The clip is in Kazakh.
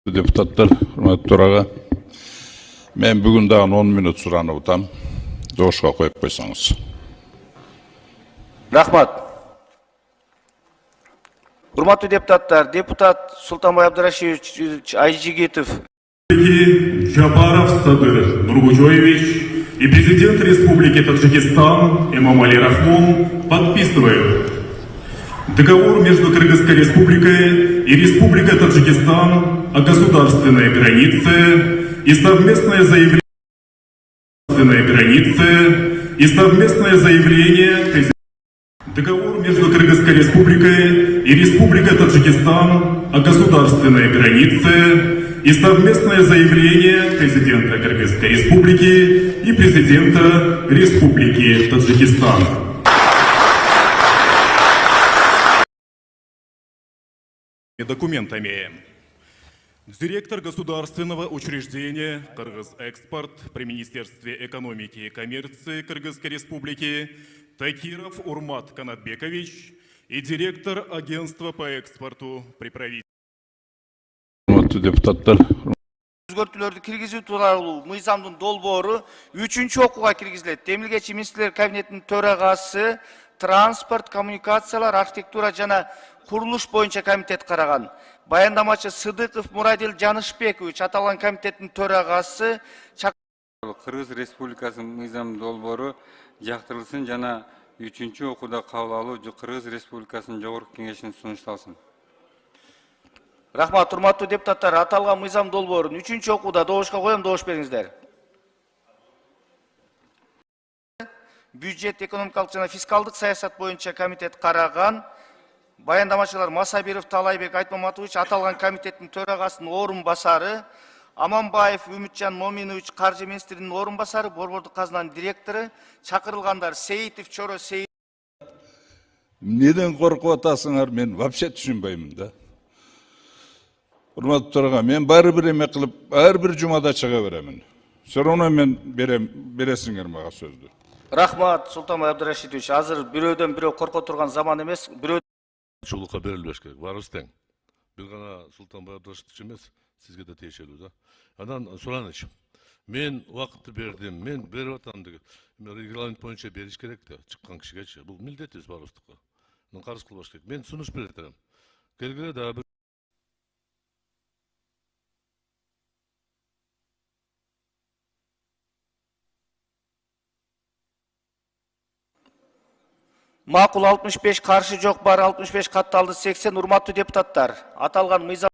Депутаттар, hurmatli төраға, мен бүгін дағын 10 минут сұранып отам. Доғышқа қойып қойсаңыз. Рахмат. Hurmatli депутаттар, депутат Султанбай Абдрашидович Айжигитов. Джапаров Садыр Нурбужоевич и президент Республики Таджикистан Эмомали Рахмон подписывают договор между Кыргызской Республикой и Республикой Таджикистан о государственной границе и совместное заявление Договор между Кыргызской Республикой и Республикой Таджикистан о государственной границе и совместное заявление президента Кыргызской Республики и президента Республики Таджикистан. Документами. Директор государственного учреждения «Кыргыз-экспорт» при Министерстве экономики и коммерции Кыргызской Республики Такиров Урмат Канатбекович и директор агентства по экспорту при правительстве. Депутаттар. Өзгөртүүлөрдү киргизүү тууралуу мыйзамдын долбоору 3-чү окууга киргизилет. Демилгечи министрлер кабинетинин төрагасы транспорт, коммуникациялар, архитектура жана курулуш боюнча комитет караган. Баяндамачы Сыдыков Мурадил Жанышбекович аталган комитеттин төрагасы. Кыргыз Республикасынын мыйзам долбоору жактырылсын жана 3-чү окууда кабыл алуу Кыргыз Республикасынын жогорку кеңешине сунушталсын. Рахмат, урматтуу депутаттар, аталган мыйзам долбоорун 3-чү окууда добушка коем, добуш бериңиздер. Бюджет, экономикалык жана фискалдык саясат боюнча комитет караган. Баяндамачылар Масабиров Талайбек Айтмаматович аталган комитеттин төрагасынын орун басары, Аманбаев Үмүтжан Моминович каржы министринин орун басары, Борбордук казынанын директору, чакырылгандар Сейитов Чоро Сейитов. Неден коркуп атасыңар, мен вообще түшүнбөймүн да. Урматтуу төрага, мен баары бир эме кылып, ар бир жумада чыга беремин. Сорона мен бересиңер мага сөздү. Рахмат, Султанбай Абдрашидович, азыр бирөөдөн бирөө корко турган заман эмес, бирөө Чулукка берилбеш керек. Барыбыз тең. Бир гана Султанбай Абдрашидович эмес, сизге да тиешелүү да. Анан сураныч. Мен убакытты бердим, мен берип атам деген. Регламент боюнча бериш керек да, чыккан кишигечи. Бул милдетибиз барыбыздыкы. Мун карыз кылбаш керек. Мен сунуш берем. Келгиле дагы Макул 65, каршы жок бар 65, катталды 80. Урматтуу депутаттар, аталган мыйзам